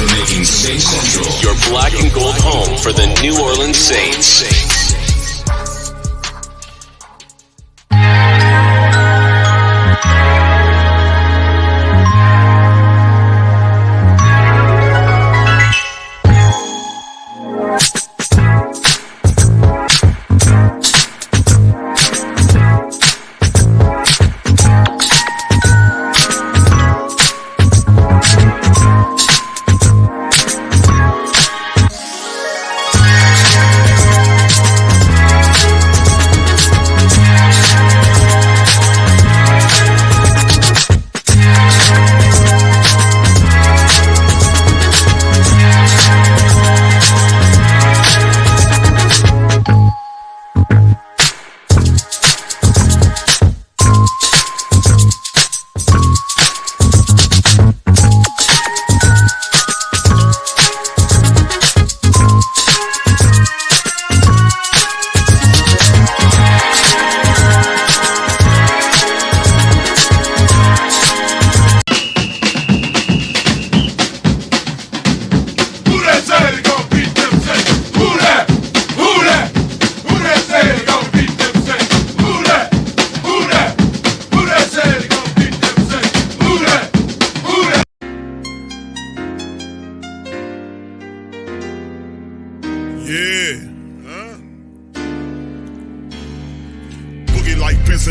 for making Saints Central your black and gold home for the New Orleans Saints.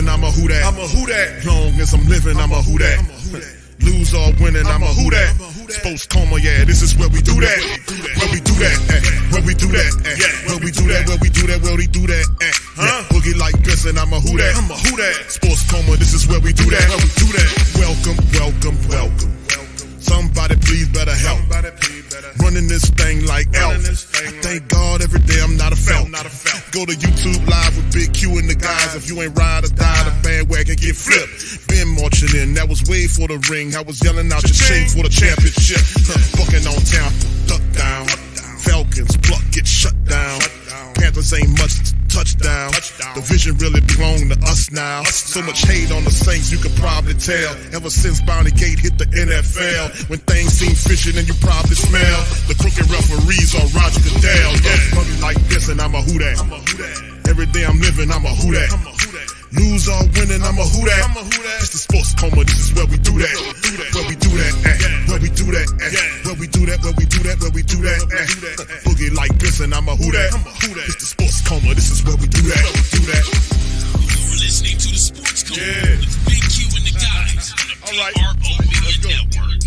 I'm a who that. I'm a who that. Long as I'm living, I'm a who that. Lose or winning, I'm a who that. Sports Coma, yeah, this is where we do that. Where we do that. Where we do that. Where we do that. Where we do that. Where we do that. Boogie like Benson, I'm a who that. I'm a who that. Sports Coma, this is where we do that. Where we do that. Welcome, welcome, welcome. Somebody please better help. Running this thing like Elf. I thank God every day I'm not a felt. Go to YouTube Live with Big Q and the guys. If you ain't ride or die, the bandwagon get flipped. Been marching in, that was way for the ring. I was yelling out your shame for the championship. Bucking on town, duck down. Falcons, pluck, get shut down. Panthers ain't much touchdown. The vision really belong to us now. So much hate on the Saints, you could probably tell. Ever since Bounty Gate hit the NFL, when things seem fishy and you probably smell the crooked referees or Roger Goodell. Funny like this and I'm a who that. Every day I'm living, I'm a who that. Lose or winning, I'm a who that. It's the Sports Coma, this is where we do that. Where we do that at. Where we do that at. Where we do that, where we do that, where we do that at. Boogie like Benson, I'm a who that. It's the Sports Coma, this is where we do that. You're listening to the Sports Coma with Big Q and the guys on the PRO Media Network.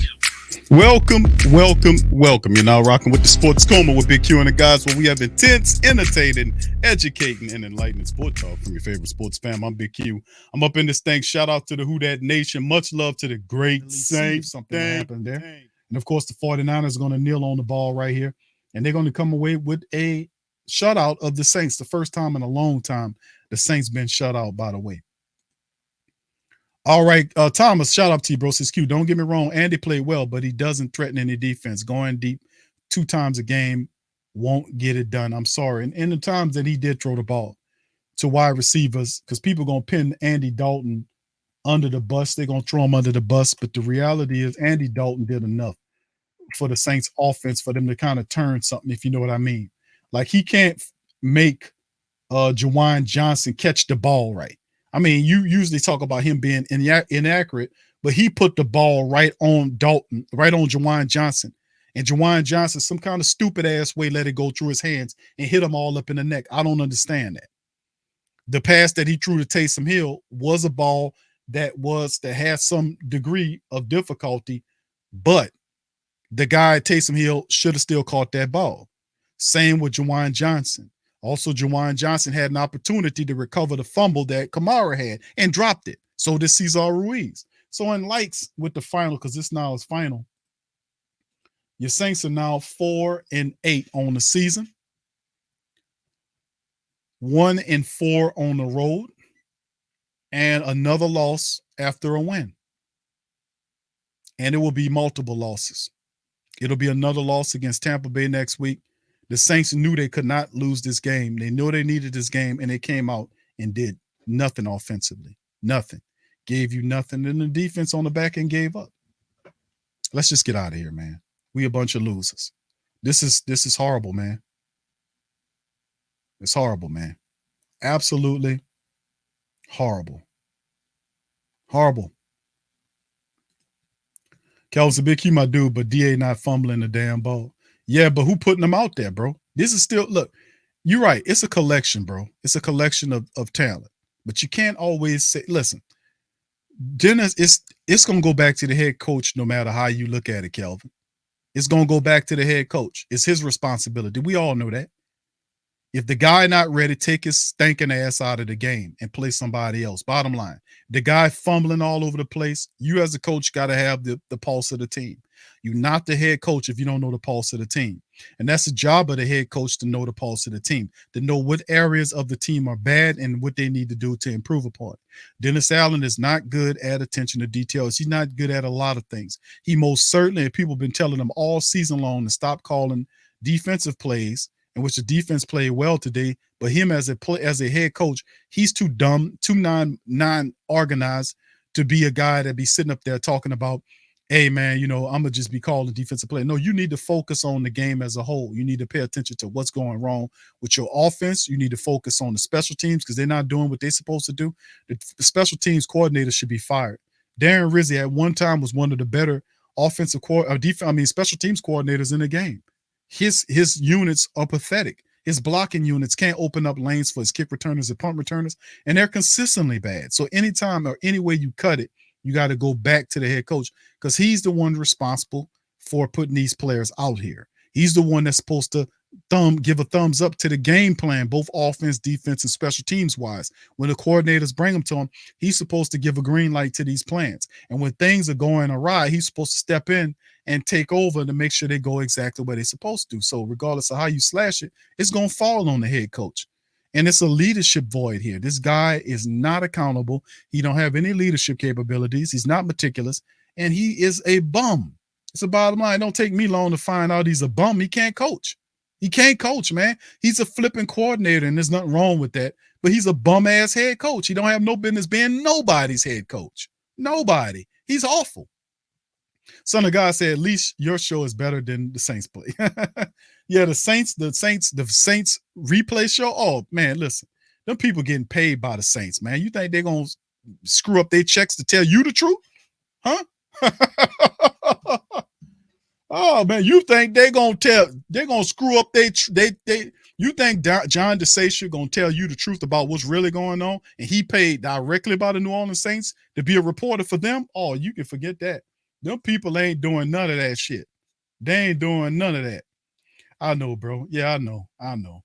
Welcome. You're now rocking with the Sports Coma with Big Q and the guys, where we have intense, entertaining, educating, and enlightening sports talk from your favorite sports fam. I'm Big Q. I'm up in this thing. Shout out to the Who Dat Nation. Much love to the great Saints. Something happened there. And of course, the 49ers are going to kneel on the ball right here, and they're going to come away with a shutout of the Saints. The first time in a long time the Saints been shut out, by the way. All right, Thomas, shout out to you, bro. Says Q. Don't get me wrong, Andy played well, but he doesn't threaten any defense. Going deep 2 times a game won't get it done. I'm sorry. And in the times that he did throw the ball to wide receivers, because people are going to pin Andy Dalton under the bus. They're going to throw him under the bus. But the reality is Andy Dalton did enough for the Saints offense for them to kind of turn something, if you know what I mean. Like, he can't make Juwan Johnson catch the ball right. I mean, you usually talk about him being inaccurate, but he put the ball right on Dalton, right on Juwan Johnson. And Juwan Johnson, some kind of stupid ass way, let it go through his hands and hit him all up in the neck. I don't understand that. The pass that he threw to Taysom Hill was a ball that had some degree of difficulty, but the guy Taysom Hill should have still caught that ball. Same with Juwan Johnson. Also, Juwan Johnson had an opportunity to recover the fumble that Kamara had and dropped it. So did Cesar Ruiz. So in lights with the final, because this now is final, your Saints are now 4-8 on the season, 1-4 on the road, and another loss after a win. And it will be multiple losses. It'll be another loss against Tampa Bay next week. The Saints knew they could not lose this game. They knew they needed this game, and they came out and did nothing offensively. Nothing. Gave you nothing. And the defense on the back end gave up. Let's just get out of here, man. We a bunch of losers. This is horrible, man. It's horrible, man. Absolutely horrible. Horrible. Kelvin's a big Q, my dude, but DA not fumbling the damn ball. Yeah, but who putting them out there, bro? This is still, look, you're right. It's a collection, bro. It's a collection of talent. But you can't always say, listen, Dennis, it's gonna go back to the head coach no matter how you look at it, Kelvin. It's gonna go back to the head coach. It's his responsibility. We all know that. If the guy not ready, take his stinking ass out of the game and play somebody else. Bottom line, the guy fumbling all over the place, you as a coach got to have the pulse of the team. You're not the head coach if you don't know the pulse of the team. And that's the job of the head coach, to know the pulse of the team, to know what areas of the team are bad and what they need to do to improve upon. Dennis Allen is not good at attention to details. He's not good at a lot of things. He most certainly, and people have been telling him all season long to stop calling defensive plays, in which the defense played well today, but him as a head coach, he's too dumb, too non-organized to be a guy that be sitting up there talking about, hey, man, I'm going to just be calling defensive play. No, you need to focus on the game as a whole. You need to pay attention to what's going wrong with your offense. You need to focus on the special teams because they're not doing what they're supposed to do. The special teams coordinator should be fired. Darren Rizzi at one time was one of the better special teams coordinators in the game. His units are pathetic. His blocking units can't open up lanes for his kick returners and punt returners, and they're consistently bad. So anytime or any way you cut it, you got to go back to the head coach because he's the one responsible for putting these players out here. He's the one that's supposed to give a thumbs up to the game plan, both offense, defense, and special teams wise. When the coordinators bring them to him, he's supposed to give a green light to these plans. And when things are going awry, he's supposed to step in and take over to make sure they go exactly where they're supposed to. So regardless of how you slash it, it's going to fall on the head coach. And it's a leadership void here. This guy is not accountable. He don't have any leadership capabilities. He's not meticulous, and he is a bum. It's the bottom line. It don't take me long to find out he's a bum. He can't coach. He can't coach, man. He's a flipping coordinator, and there's nothing wrong with that. But he's a bum-ass head coach. He don't have no business being nobody's head coach. Nobody. He's awful. Son of God said, at least your show is better than the Saints play. Yeah, the Saints replay show. Oh, man, listen. Them people getting paid by the Saints, man. You think they're going to screw up their checks to tell you the truth? Huh? Oh, man, you think they're going to screw up you think John DeSacia going to tell you the truth about what's really going on, and he paid directly by the New Orleans Saints to be a reporter for them? Oh, you can forget that. Them people ain't doing none of that shit. They ain't doing none of that. I know, bro. Yeah, I know.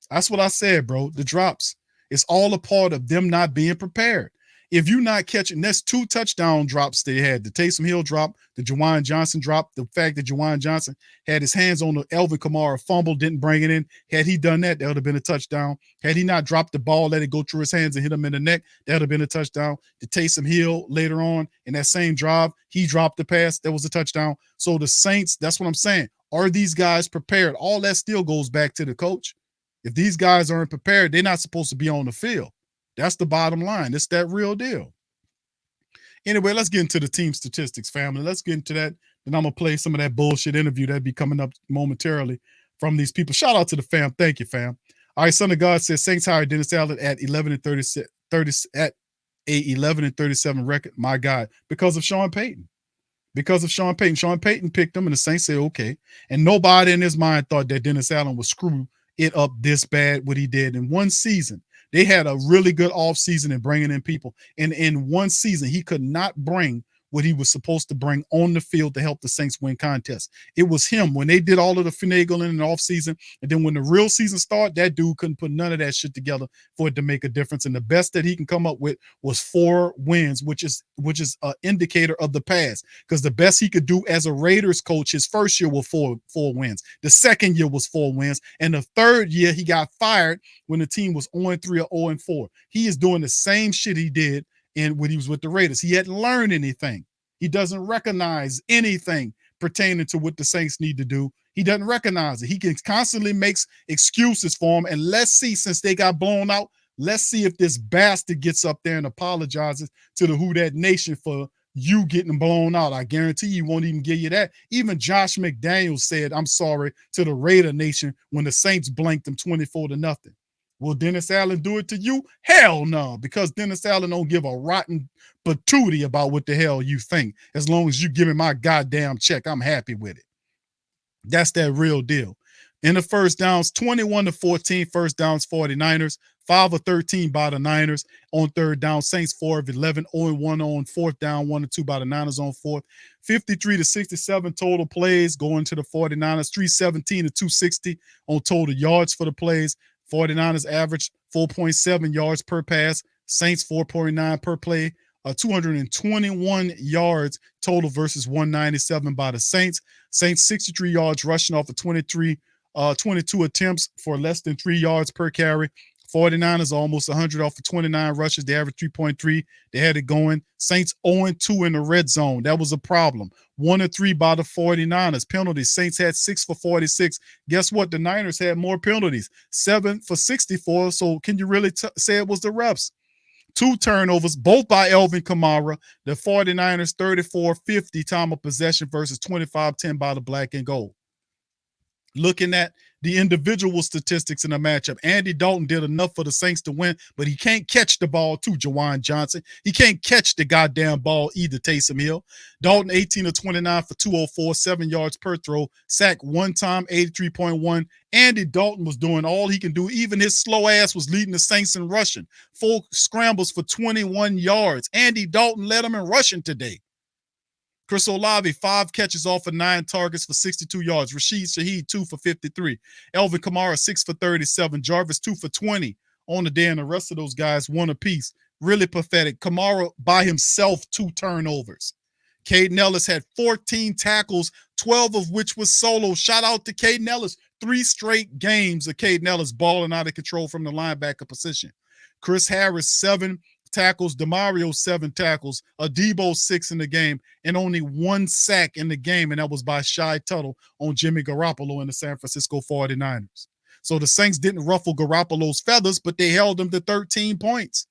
That's what I said, bro. The drops. It's all a part of them not being prepared. If you're not catching, that's 2 touchdown drops they had. The Taysom Hill drop, the Juwan Johnson drop, the fact that Juwan Johnson had his hands on the Alvin Kamara fumble, didn't bring it in. Had he done that, that would have been a touchdown. Had he not dropped the ball, let it go through his hands and hit him in the neck, that would have been a touchdown. The Taysom Hill later on in that same drive, he dropped the pass. That was a touchdown. So the Saints, that's what I'm saying. Are these guys prepared? All that still goes back to the coach. If these guys aren't prepared, they're not supposed to be on the field. That's the bottom line. It's that real deal. Anyway, let's get into the team statistics, family. Let's get into that. Then I'm going to play some of that bullshit interview that'll be coming up momentarily from these people. Shout out to the fam. Thank you, fam. All right, Son of God says Saints hired Dennis Allen at 11-37 at a 11-37 record. My God, because of Sean Payton. Because of Sean Payton. Sean Payton picked him, and the Saints said, okay. And nobody in his mind thought that Dennis Allen would screw it up this bad, what he did in one season. They had a really good offseason in bringing in people. And in one season, he could not bring what he was supposed to bring on the field to help the Saints win contests. It was him. When they did all of the finagling in the offseason, and then when the real season started, that dude couldn't put none of that shit together for it to make a difference. And the best that he can come up with was 4 wins, which is an indicator of the past. Because the best he could do as a Raiders coach his first year was four wins. The second year was 4 wins. And the third year, he got fired when the team was 0-3 or 0-4. He is doing the same shit he did when he was with the Raiders. He hadn't learned anything. He doesn't recognize anything pertaining to what the Saints need to do. He doesn't recognize it. He can constantly makes excuses for him. And let's see, since they got blown out, let's see if this bastard gets up there and apologizes to the Who Dat Nation for, you getting blown out. I guarantee you won't even give you that. Even Josh McDaniels said, I'm sorry to the Raider Nation when the Saints blanked them 24-0. Will Dennis Allen do it to you? Hell no, because Dennis Allen don't give a rotten patootie about what the hell you think. As long as you give me my goddamn check, I'm happy with it. That's that real deal. In the first downs, 21-14, first downs 49ers, 5 of 13 by the Niners. On third down, Saints 4 of 11, 0-1 on fourth down, 1-2 by the Niners on fourth. 53-67 total plays going to the 49ers, 317-260 on total yards for the plays. 49ers averaged 4.7 yards per pass, Saints 4.9 per play. 221 yards total versus 197 by the Saints. Saints 63 yards rushing off of 22 attempts for less than 3 yards per carry. 49ers almost 100 off of 29 rushes. They averaged 3.3. They had it going. Saints 0-2 in the red zone. That was a problem. 1-3 by the 49ers. Penalties. Saints had 6 for 46. Guess what? The Niners had more penalties. 7 for 64. So can you really say it was the refs? 2 turnovers, both by Alvin Kamara. The 49ers 34-50 time of possession versus 25-10 by the black and gold. Looking at the individual statistics in the matchup, Andy Dalton did enough for the Saints to win, but he can't catch the ball too, Jawan Johnson. He can't catch the goddamn ball either, Taysom Hill. Dalton 18 of 29 for 204, 7 yards per throw, sack 1 time, 83.1. Andy Dalton was doing all he can do. Even his slow ass was leading the Saints in rushing. 4 scrambles for 21 yards. Andy Dalton led them in rushing today. Chris Olave, 5 catches off of 9 targets for 62 yards. Rashid Shaheed, 2 for 53. Alvin Kamara, 6 for 37. Jarvis, 2 for 20 on the day, and the rest of those guys, 1 apiece. Really pathetic. Kamara by himself, 2 turnovers. Caden Ellis had 14 tackles, 12 of which was solo. Shout out to Caden Ellis. 3 straight games of Caden Ellis balling out of control from the linebacker position. Chris Harris, 7 tackles, DeMario 7 tackles, Adebo 6 in the game, and only 1 sack in the game, and that was by Shy Tuttle on Jimmy Garoppolo in the San Francisco 49ers. So the Saints didn't ruffle Garoppolo's feathers, but they held him to 13 points.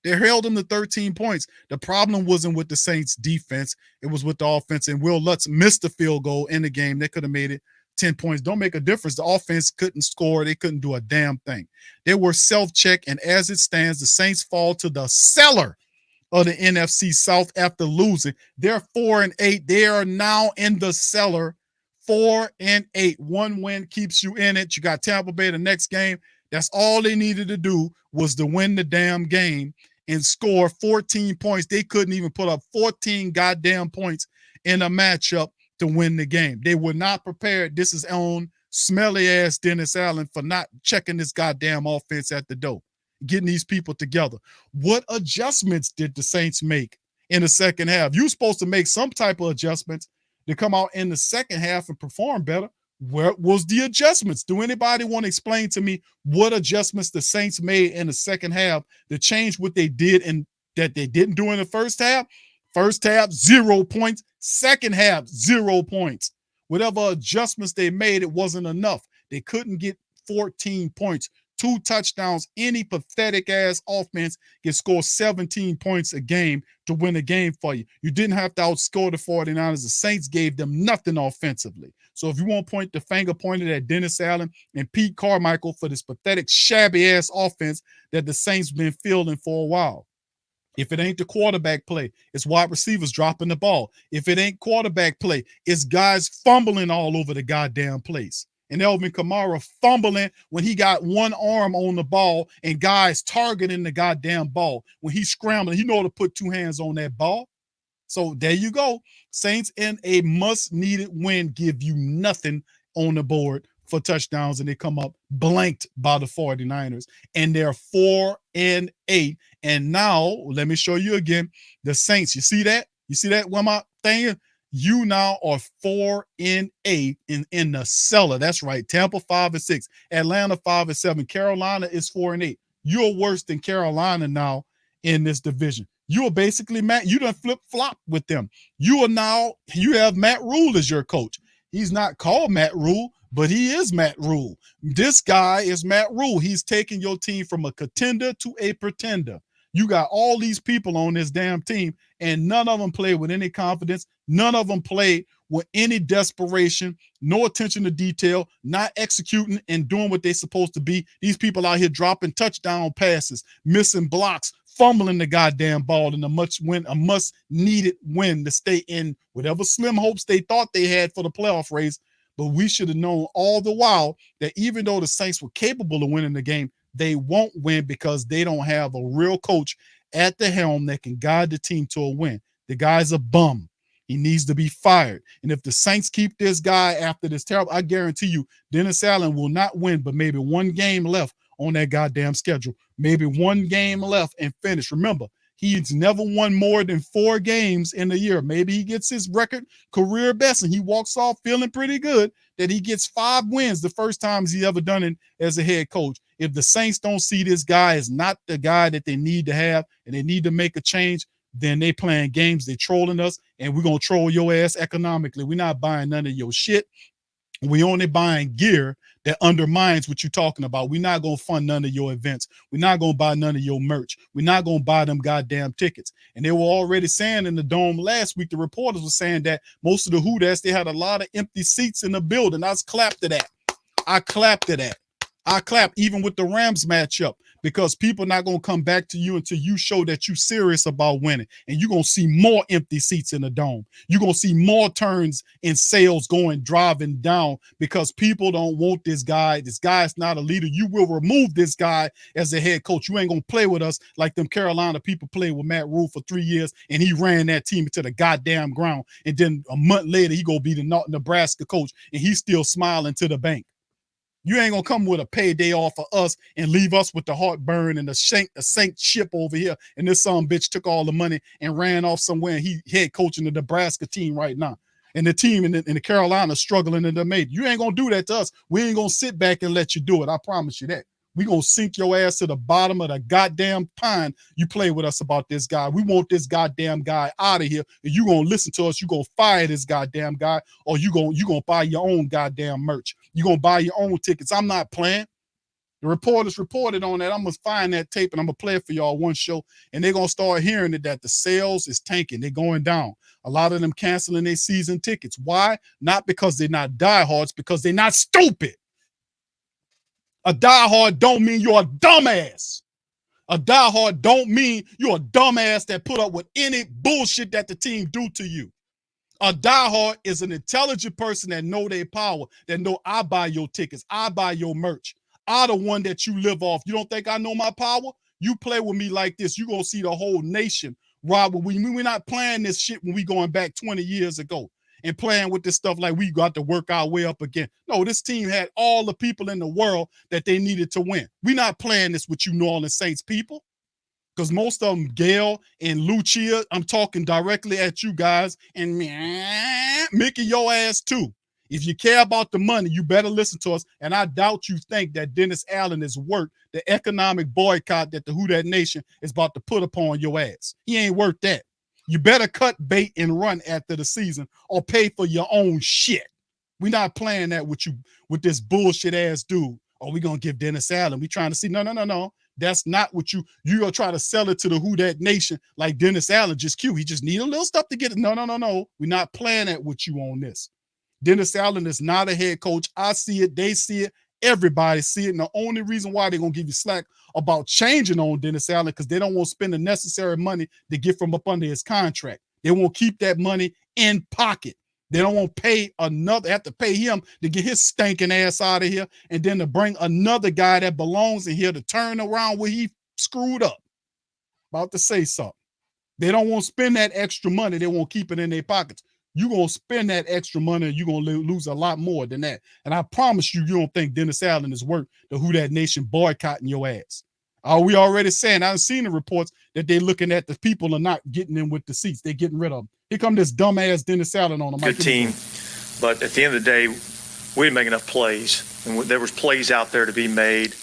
They held him to 13 points. The problem wasn't with the Saints' defense. It was with the offense, and Will Lutz missed the field goal in the game. They could have made it 10 points. Don't make a difference. The offense couldn't score. They couldn't do a damn thing. They were self-check, and as it stands, the Saints fall to the cellar of the NFC South after losing. They're 4-8. They are now in the cellar, 4-8. 1 win keeps you in it. You got Tampa Bay the next game. That's all they needed to do was to win the damn game and score 14 points. They couldn't even put up 14 goddamn points in a matchup to win the game. They were not prepared. This is on smelly ass Dennis Allen for not checking this goddamn offense at the door, getting these people together. What adjustments did the Saints make in the second half? You're supposed to make some type of adjustments to come out in the second half and perform better. Where was the adjustments? Do anybody want to explain to me what adjustments the Saints made in the second half to change what they did and that they didn't do in the first half? First half, 0 points. Second half, 0 points. Whatever adjustments they made, it wasn't enough. They couldn't get 14 points. 2 touchdowns. Any pathetic-ass offense can score 17 points a game to win a game for you. You didn't have to outscore the 49ers. The Saints gave them nothing offensively. So if you want to point the finger pointed at Dennis Allen and Pete Carmichael for this pathetic, shabby-ass offense that the Saints been fielding for a while. If it ain't the quarterback play, it's wide receivers dropping the ball. If it ain't quarterback play, it's guys fumbling all over the goddamn place. And Alvin Kamara fumbling when he got 1 arm on the ball and guys targeting the goddamn ball. When he's scrambling, he know to put 2 hands on that ball. So there you go. Saints in a must-needed win give you nothing on the board for touchdowns, and they come up blanked by the 49ers. And they're 4-8. And now, let me show you again, the Saints. You see that? You see that? What my thing is? You now are 4-8 in the cellar. That's right. Tampa 5-6. Atlanta 5-7. Carolina is 4-8. You're worse than Carolina now in this division. You are basically Matt. You done flip-flop with them. You have Matt Rule as your coach. He's not called Matt Rule, but he is Matt Rule. This guy is Matt Rule. He's taking your team from a contender to a pretender. You got all these people on this damn team, and none of them play with any confidence. None of them play with any desperation, no attention to detail, not executing and doing what they're supposed to be. These people out here dropping touchdown passes, missing blocks, fumbling the goddamn ball in a must needed win to stay in whatever slim hopes they thought they had for the playoff race. But we should have known all the while that even though the Saints were capable of winning the game, they won't win because they don't have a real coach at the helm that can guide the team to a win. The guy's a bum. He needs to be fired. And if the Saints keep this guy after this terrible, I guarantee you, Dennis Allen will not win, but maybe one game left on that goddamn schedule. Maybe one game left and finish. Remember, he's never won more than 4 games in a year. Maybe he gets his record career best and he walks off feeling pretty good that he gets 5 wins the first time he ever done it as a head coach. If the Saints don't see this guy as not the guy that they need to have and they need to make a change, then they playing games, they trolling us, and we're going to troll your ass economically. We're not buying none of your shit. We only buying gear that undermines what you're talking about. We're not going to fund none of your events. We're not going to buy none of your merch. We're not going to buy them goddamn tickets. And they were already saying in the Dome last week, the reporters were saying that most of the Who-Dats, they had a lot of empty seats in the building. I was clapped to that. I clapped to that. I clap even with the Rams matchup because people are not going to come back to you until you show that you're serious about winning. And you're going to see more empty seats in the Dome. You're going to see more turns in sales driving down because people don't want this guy. This guy is not a leader. You will remove this guy as a head coach. You ain't going to play with us like them Carolina people played with Matt Rule for 3 years and he ran that team into the goddamn ground. And then a month later, he going to be the Nebraska coach and he's still smiling to the bank. You ain't gonna come with a payday off of us and leave us with the heartburn and the sank ship over here. And this son bitch took all the money and ran off somewhere. And he head coaching the Nebraska team right now. And the team in the Carolina struggling in the made. You ain't gonna do that to us. We ain't gonna sit back and let you do it. I promise you that. We gonna sink your ass to the bottom of the goddamn pond. You play with us about this guy. We want this goddamn guy out of here. And you gonna listen to us. You gonna fire this goddamn guy, or you gonna buy your own goddamn merch. You gonna buy your own tickets. I'm not playing. The reporters reported on that. I'm gonna find that tape and I'm gonna play it for y'all one show. And they're gonna start hearing it that the sales is tanking. They're going down. A lot of them canceling their season tickets. Why? Not because they're not diehards, because they're not stupid. A diehard don't mean you're a dumbass. A diehard don't mean you're a dumbass that put up with any bullshit that the team do to you. A diehard is an intelligent person that know their power, that know I buy your tickets, I buy your merch. I the one that you live off. You don't think I know my power? You play with me like this, you're going to see the whole nation rob. We're not playing this shit when we going back 20 years ago and playing with this stuff like we got to work our way up again. No, this team had all the people in the world that they needed to win. We're not playing this with you New Orleans Saints people. Because most of them, Gail and Lucia, I'm talking directly at you guys, and Mickey, your ass too. If you care about the money, you better listen to us. And I doubt you think that Dennis Allen is worth the economic boycott that the Who Dat Nation is about to put upon your ass. He ain't worth that. You better cut bait and run after the season or pay for your own shit. We're not playing that with you, with this bullshit ass dude. Or we going to give Dennis Allen. We trying to see, no. That's not what you're going to try to sell it to the Who Dat Nation like Dennis Allen, just cute. He just need a little stuff to get it. No. We're not playing that with you on this. Dennis Allen is not a head coach. I see it. They see it. Everybody see it. And the only reason why they're going to give you slack about changing on Dennis Allen because they don't want to spend the necessary money to get from up under his contract. They won't keep that money in pocket. They don't want to have to pay him to get his stinking ass out of here and then to bring another guy that belongs in here to turn around where he screwed up. About to say something. They don't want to spend that extra money. They won't keep it in their pockets. You're going to spend that extra money and you're going to lose a lot more than that. And I promise you, you don't think Dennis Allen is worth the Who Dat Nation boycotting your ass. Are we already saying, I've seen the reports that they're looking at the people are not getting in with the seats. They're getting rid of them. Here come this dumbass Dennis Allen on them. Good team. But at the end of the day, we didn't make enough plays. And there was plays out there to be made.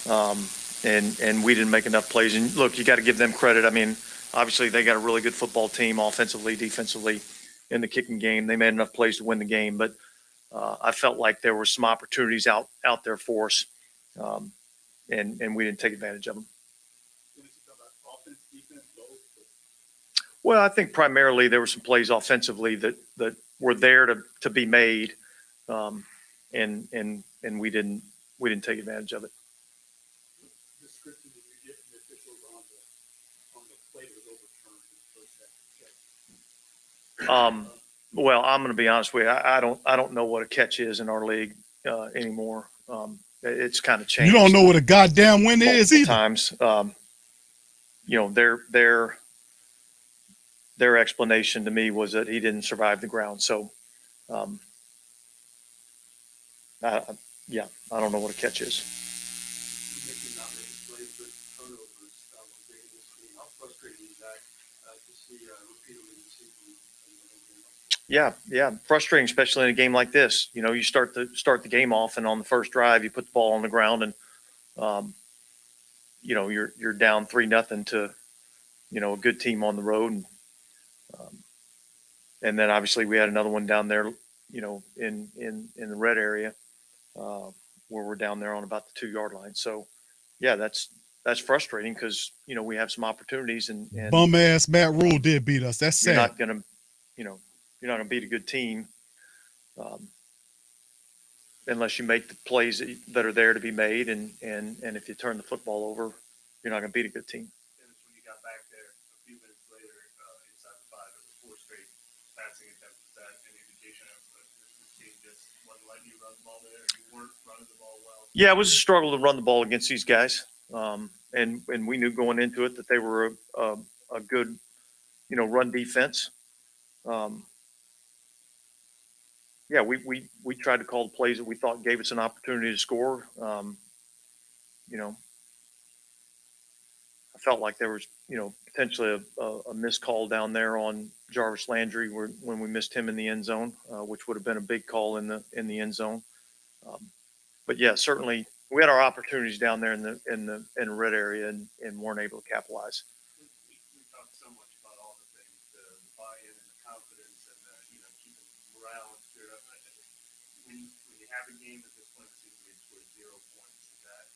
And we didn't make enough plays. And look, you got to give them credit. I mean, obviously they got a really good football team, offensively, defensively, in the kicking game. They made enough plays to win the game. But I felt like there were some opportunities out there for us. And we didn't take advantage of them. Well, I think primarily there were some plays offensively that were there to be made, and we didn't take advantage of it. Description did you get from the officials on the play that was overturned in the first half? Well, I'm going to be honest with you. I don't know what a catch is in our league anymore. It's kind of changed. You don't know what a goddamn win is multiple either. Times, their explanation to me was that he didn't survive the ground. So, I don't know what a catch is. You mentioned not making plays, but turnovers was big in this game. How frustrating is that to see repeatedly this season? Yeah, frustrating, especially in a game like this. You start the game off, and on the first drive, you put the ball on the ground, and you're down 3-0 to a good team on the road, and then obviously we had another one down there, in the red area, where we're down there on about the 2-yard line. So, yeah, that's frustrating because we have some opportunities, and Bum ass Matt Rule did beat us. That's sad. you're not gonna beat a good team unless you make the plays that are there to be made, and if you turn the football over, you're not gonna beat a good team. Dennis, when you got back there a few minutes later inside the 5, it was 4 straight passing attempts. Is that any indication of this team just wasn't letting you run the ball there? You weren't running the ball well? Yeah, it was a struggle to run the ball against these guys, and we knew going into it that they were a good run defense. Yeah, we tried to call the plays that we thought gave us an opportunity to score. I felt like there was, potentially a missed call down there on Jarvis Landry when we missed him in the end zone, which would have been a big call in the end zone. But yeah, certainly we had our opportunities down there in the red area and weren't able to capitalize. We talked so much about all the things, the buy-in and the confidence and keeping morale and spirit up. When you have a game at this point in the season where you score 0 points, is that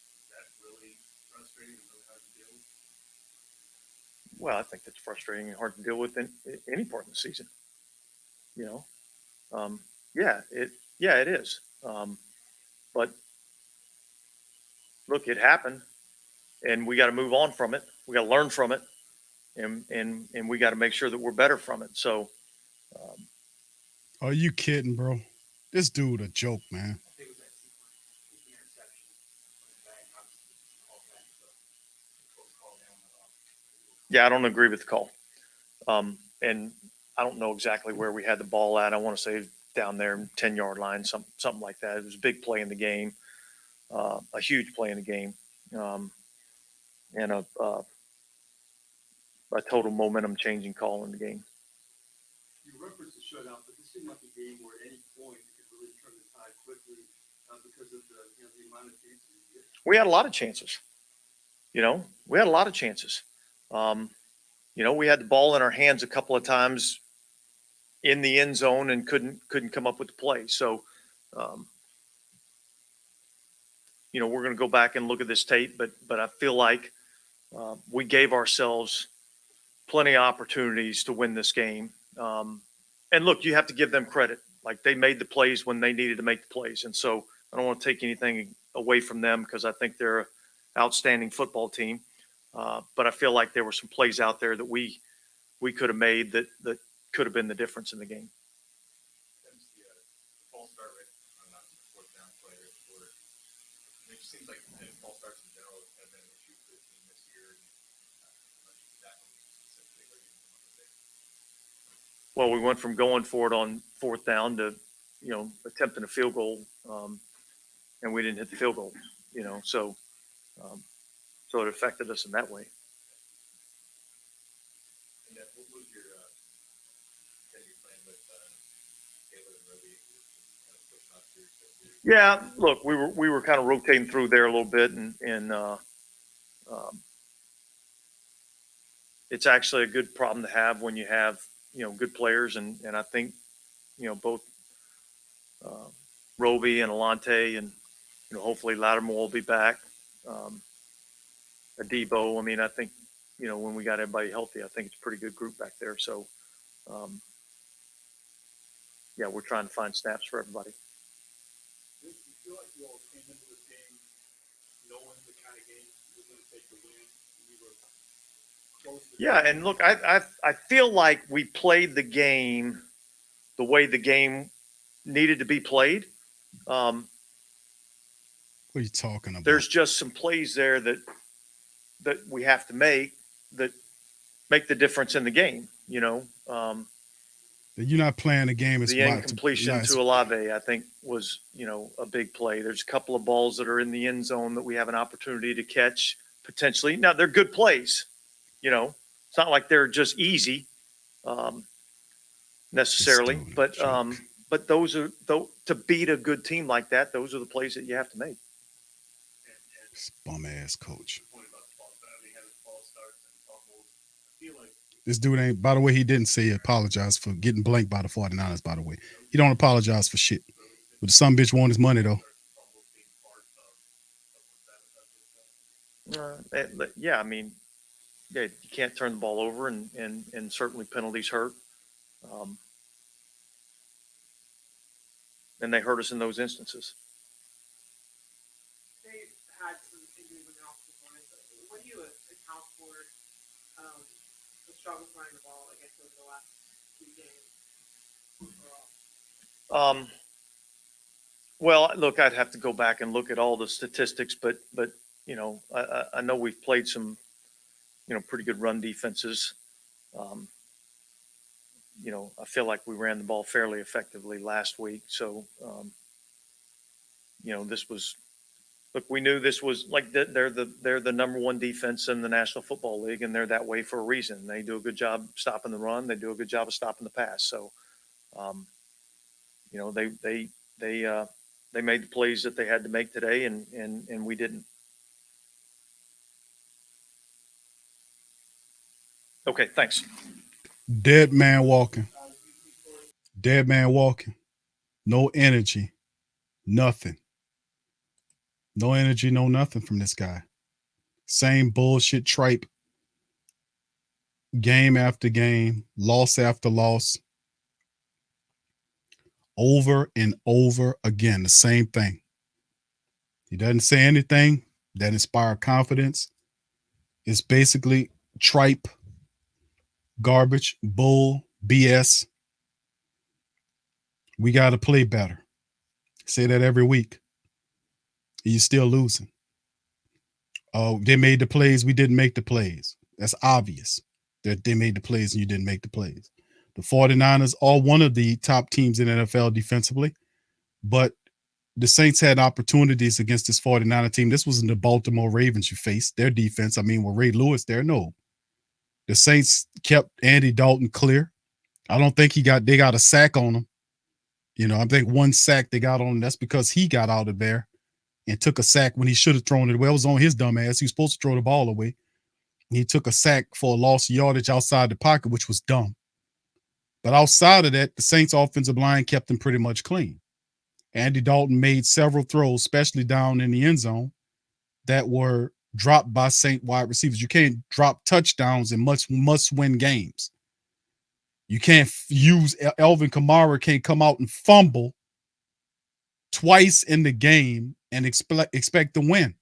really frustrating and really hard to deal with? Well, I think that's frustrating and hard to deal with in any part of the season. It is. But look, it happened, and we got to move on from it. We got to learn from it, and we got to make sure that we're better from it. So, Are you kidding, bro? This dude a joke, man. I think it was that sequence with the interception on the back, obviously all back, but call down the yeah, I don't agree with the call. And I don't know exactly where we had the ball at. I want to say down there, 10-yard line, something like that. It was a big play in the game, a huge play in the game, and a total momentum changing call in the game. You referenced the shutout, but this seemed like a game where at any point it could really turn the tide quickly because of the amount of chances you get. We had a lot of chances. We had a lot of chances. We had the ball in our hands a couple of times in the end zone and couldn't come up with the play. So, we're going to go back and look at this tape, but I feel like we gave ourselves plenty of opportunities to win this game. And look, you have to give them credit. Like, they made the plays when they needed to make the plays. And so I don't want to take anything away from them because I think they're an outstanding football team. But I feel like there were some plays out there that we could have made that could have been the difference in the game. That's the false start rate on not the fourth down play or quarter. It just seems like false starts in general have been an issue for the team this year. Well, we went from going for it on fourth down to, attempting a field goal, and we didn't hit the field goal, so it affected us in that way. And what was your plan with Taylor and Roby? Kind of pushing off your Yeah, look, we were kind of rotating through there a little bit, and it's actually a good problem to have when you have good players, and I think both Roby and Alante, and hopefully Lattimore will be back. Adebo, I mean, I think when we got everybody healthy, I think it's a pretty good group back there. So, yeah, we're trying to find snaps for everybody. Do you feel like you all came into this game knowing the kind of game you were going to take to win? You were close to Yeah, and look, I feel like we played the game the way the game needed to be played. What are you talking about? There's just some plays there that we have to make that make the difference in the game. You're not playing the game. It's The incompletion to Olave, I think, was a big play. There's a couple of balls that are in the end zone that we have an opportunity to catch potentially. Now they're good plays. It's not like they're just easy necessarily, but those are to beat a good team like that. Those are the plays that you have to make. This bum ass coach. point about the false start. I mean, having false starts and fumbles. I feel like This dude ain't, by the way, he didn't say he apologized for getting blanked by the 49ers, by the way. He don't apologize for shit. But the son bitch won his money, though. fumbles being part of what that Yeah, I mean, yeah, you can't turn the ball over, and certainly penalties hurt. And they hurt us in those instances. They had some injuries in the offensive line, but what do you account for the struggles running the ball, I guess, over the last few games overall? Well, look, I'd have to go back and look at all the statistics, but I know we've played some, pretty good run defenses. I feel like we ran the ball fairly effectively last week. So, this was, look, we knew this was like they're the number one defense in the National Football League, and they're that way for a reason. They do a good job stopping the run. They do a good job of stopping the pass. So, they made the plays that they had to make today, and we didn't. Okay, thanks. Dead man walking. Dead man walking. No energy. Nothing. No energy, no nothing from this guy. Same bullshit tripe. Game after game, loss after loss. Over and over again, the same thing. He doesn't say anything that inspires confidence. It's basically tripe, garbage, bull, BS. We got to play better. Say that every week. You're still losing. Oh, they made the plays. We didn't make the plays. That's obvious that they made the plays and you didn't make the plays. The 49ers are one of the top teams in the NFL defensively, but the Saints had opportunities against this 49er team. This wasn't the Baltimore Ravens you faced. Their defense, I mean, with Ray Lewis there, no. The Saints kept Andy Dalton clear. I don't think they got a sack on him. I think one sack they got on him. That's because he got out of there and took a sack when he should have thrown it away. It was on his dumb ass. He was supposed to throw the ball away. He took a sack for a loss of yardage outside the pocket, which was dumb. But outside of that, the Saints offensive line kept him pretty much clean. Andy Dalton made several throws, especially down in the end zone, that were dropped by Saint wide receivers. You can't drop touchdowns in must-win games. You can't use Alvin Kamara can't come out and fumble twice in the game and expect to win.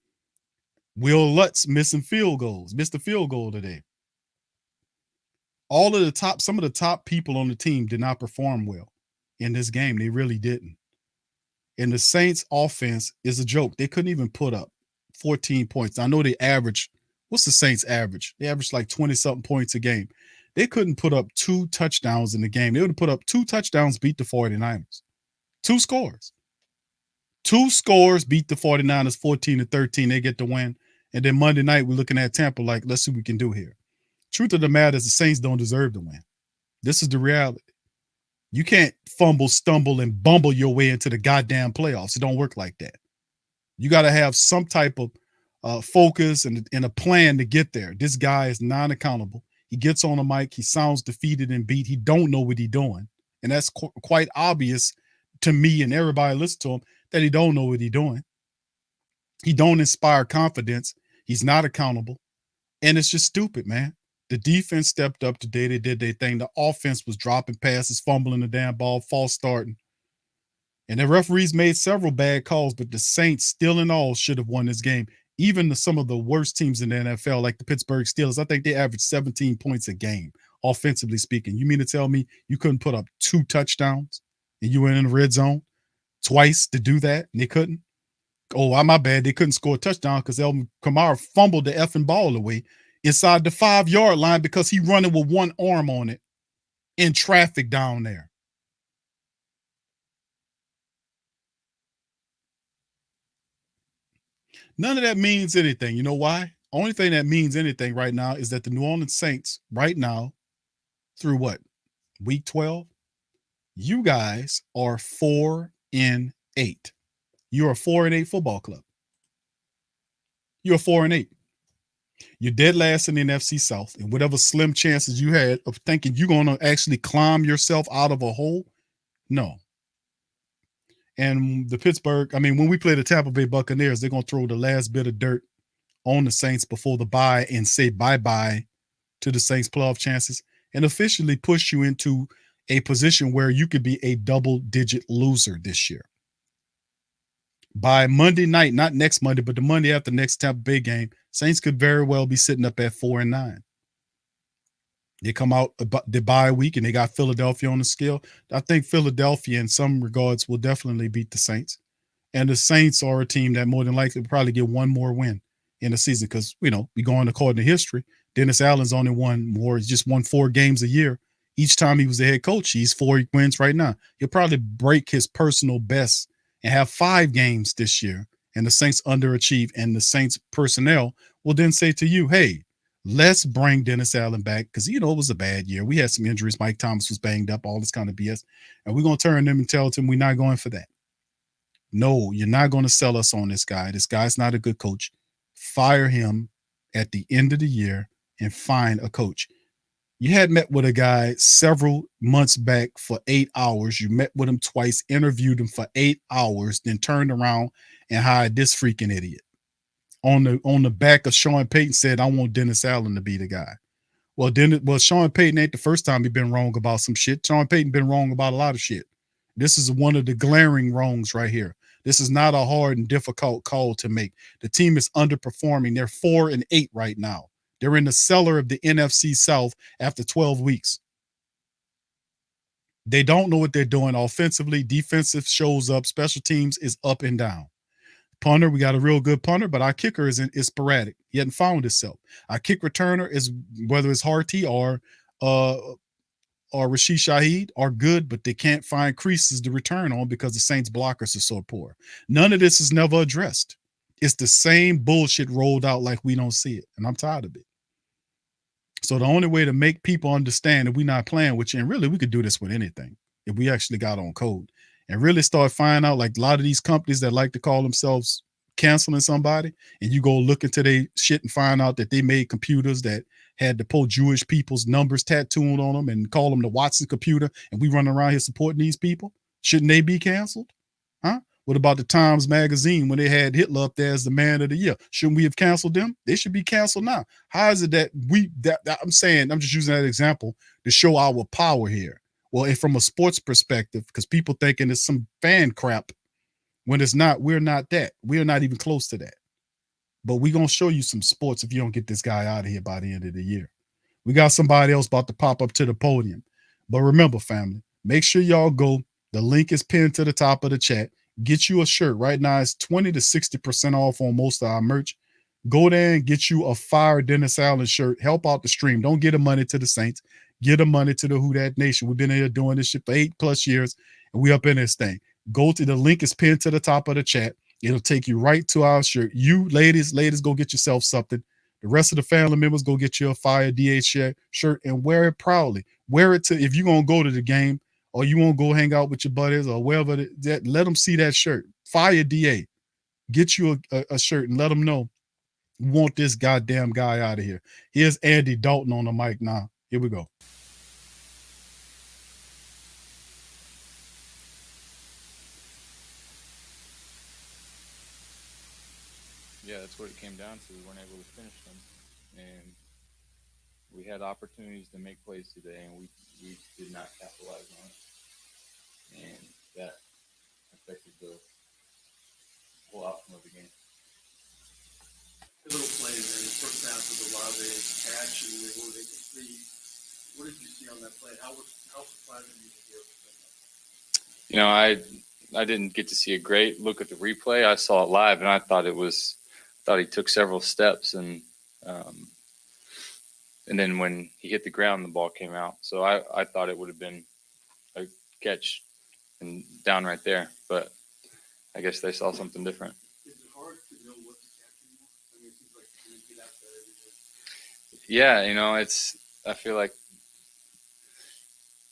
Will Lutz missed a field goal today. Some of the top people on the team did not perform well in this game. They really didn't. And the Saints offense is a joke. They couldn't even put up 14 points. I know they average. What's the Saints average? They average like 20-something points a game. They couldn't put up 2 touchdowns in the game. They would have put up 2 touchdowns, beat the 49ers. 2 scores. 2 scores, beat the 49ers 14-13. They get the win. And then Monday night, we're looking at Tampa like, let's see what we can do here. Truth of the matter is the Saints don't deserve to win. This is the reality. You can't fumble, stumble, and bumble your way into the goddamn playoffs. It don't work like that. You got to have some type of focus and a plan to get there. This guy is non-accountable. He gets on the mic. He sounds defeated and beat. He don't know what he's doing. And that's quite obvious to me and everybody listen to him that he don't know what he's doing. He don't inspire confidence. He's not accountable. And it's just stupid, man. The defense stepped up today. They did their thing. The offense was dropping passes, fumbling the damn ball, false starting. And the referees made several bad calls, but the Saints, still in all, should have won this game. Even some of the worst teams in the NFL, like the Pittsburgh Steelers, I think they averaged 17 points a game, offensively speaking. You mean to tell me you couldn't put up 2 touchdowns and you were in the red zone twice to do that and they couldn't? Oh, my bad. They couldn't score a touchdown because Alvin Kamara fumbled the effing ball away inside the 5-yard line because he running with one arm on it in traffic down there. None of that means anything. You know why? Only thing that means anything right now is that the New Orleans Saints, right now, through what? Week 12? You guys are 4-8. You're a 4-8 football club. You're 4-8. You're dead last in the NFC South, and whatever slim chances you had of thinking you're going to actually climb yourself out of a hole, no. And the Pittsburgh, I mean, when we play the Tampa Bay Buccaneers, they're going to throw the last bit of dirt on the Saints before the bye and say bye-bye to the Saints' playoff chances and officially push you into a position where you could be a double-digit loser this year. By Monday night, not next Monday, but the Monday after next Tampa Bay game, Saints could very well be sitting up at 4-9. They come out the bye week and they got Philadelphia on the scale. I think Philadelphia, in some regards, will definitely beat the Saints. And the Saints are a team that more than likely will probably get one more win in the season because, we going according to history. Dennis Allen's only just won 4 games a year. Each time he was the head coach, he's 4 wins right now. He'll probably break his personal best and have 5 games this year. And the Saints underachieve. And the Saints personnel will then say to you, hey, let's bring Dennis Allen back because, it was a bad year. We had some injuries. Mike Thomas was banged up, all this kind of BS. And we're going to turn them and tell them we're not going for that. No, you're not going to sell us on this guy. This guy's not a good coach. Fire him at the end of the year and find a coach. You had met with a guy several months back for 8 hours. You met with him twice, interviewed him for 8 hours, then turned around and hired this freaking idiot. On the back of Sean Payton said, I want Dennis Allen to be the guy. Well, Sean Payton ain't the first time he's been wrong about some shit. Sean Payton been wrong about a lot of shit. This is one of the glaring wrongs right here. This is not a hard and difficult call to make. The team is underperforming. They're 4-8 right now. They're in the cellar of the NFC South after 12 weeks. They don't know what they're doing offensively. Defensive shows up. Special teams is up and down. Punter, we got a real good punter, but our kicker is sporadic. He hadn't found himself. Our kick returner is, whether it's Harty or Rashid Shaheed, are good, but they can't find creases to return on because the Saints blockers are so poor. None of this is never addressed. It's the same bullshit rolled out like we don't see it, and I'm tired of it. So the only way to make people understand that we're not playing with you, and really we could do this with anything if we actually got on code and really start finding out, like a lot of these companies that like to call themselves canceling somebody, and you go look into their shit and find out that they made computers that had the poor Jewish people's numbers tattooed on them and call them the Watson computer, and we run around here supporting these people. Shouldn't they be canceled? Huh? What about the Times Magazine when they had Hitler up there as the man of the year? Shouldn't we have canceled them? They should be canceled now. How is it that I'm saying, I'm just using that example to show our power here. Well, and from a sports perspective, because people thinking it's some fan crap when it's not. We're not that. We're not even close to that. But we're going to show you some sports if you don't get this guy out of here by the end of the year. We got somebody else about to pop up to the podium. But remember, family, make sure y'all go. The link is pinned to the top of the chat. Get you a shirt. Right now, it's 20 to 60% off on most of our merch. Go there and get you a Fire Dennis Allen shirt. Help out the stream. Don't get the money to the Saints. Get the money to the Who Dat Nation. We've been here doing this shit for 8+ years, and we up in this thing. Go to the link is pinned to the top of the chat. It'll take you right to our shirt. You ladies, go get yourself something. The rest of the family members, go get you a Fire DH shirt and wear it proudly. Wear it to, if you're going to go to the game or you want to go hang out with your buddies or wherever, let them see that shirt. Fire DA. Get you a shirt and let them know we want this goddamn guy out of here. Here's Andy Dalton on the mic now. Here we go. Yeah, that's what it came down to. We weren't able to finish them. and we had opportunities to make plays today, and we did not capitalize on it, and that affected the whole outcome of the game. A little play in there. The first half was a lot of catch, and they were able to see. What did you see on that play? How surprising did you hear? You know, I didn't get to see a great look at the replay. I saw it live, and I thought he took several steps, and then when he hit the ground, the ball came out. So I thought it would have been a catch and down right there, but I guess they saw something different. Is it hard to know what to catch anymore? I mean, it seems like you get out there every day. Yeah, you know, I feel like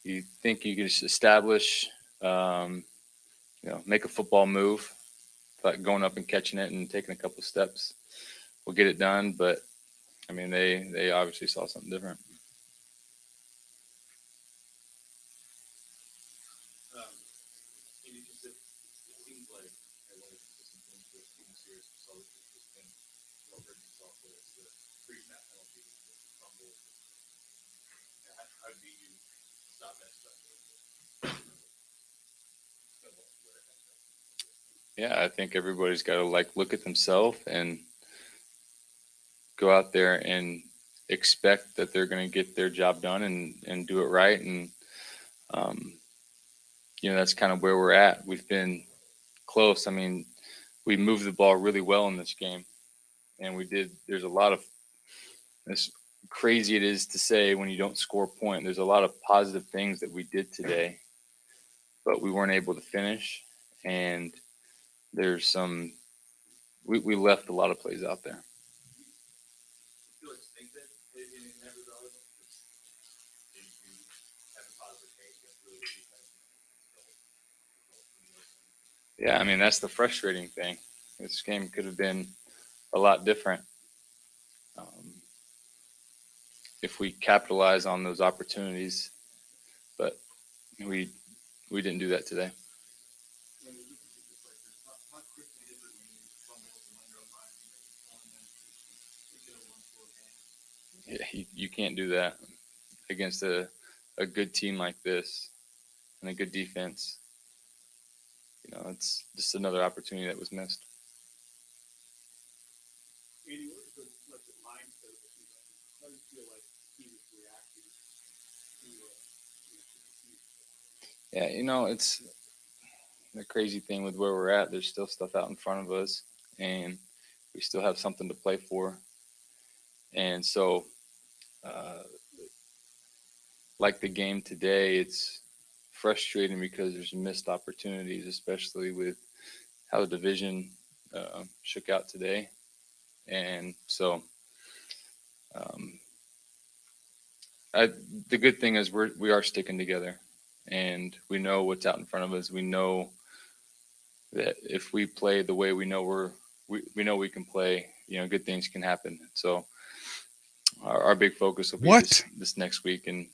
you think you can just establish, make a football move, like going up and catching it and taking a couple steps will get it done. But I mean, they obviously saw something different. It seems like one of the consistent things with student series so it's just been the pre-snap penalties, the fumbles. How do you stop that stuff? Yeah, I think everybody's got to look at themselves and go out there and expect that they're going to get their job done and do it right. And, that's kind of where we're at. We've been close. I mean, we moved the ball really well in this game, and there's a lot of, as crazy it is to say when you don't score a point, there's a lot of positive things that we did today, but we weren't able to finish. And there's we left a lot of plays out there. Yeah, I mean, that's the frustrating thing. This game could have been a lot different if we capitalize on those opportunities, but we didn't do that today. Yeah, you can't do that against a good team like this and a good defense. It's just another opportunity that was missed. Andy, what is the mindset of the team? How do you feel like the team is reacting to it's the crazy thing with where we're at. There's still stuff out in front of us, and we still have something to play for. And so, like the game today, it's frustrating because there's missed opportunities, especially with how the division shook out today. And so the good thing is we are sticking together, and we know what's out in front of us. We know that if we play the way we know we know we can play, good things can happen. So our big focus will be this next week and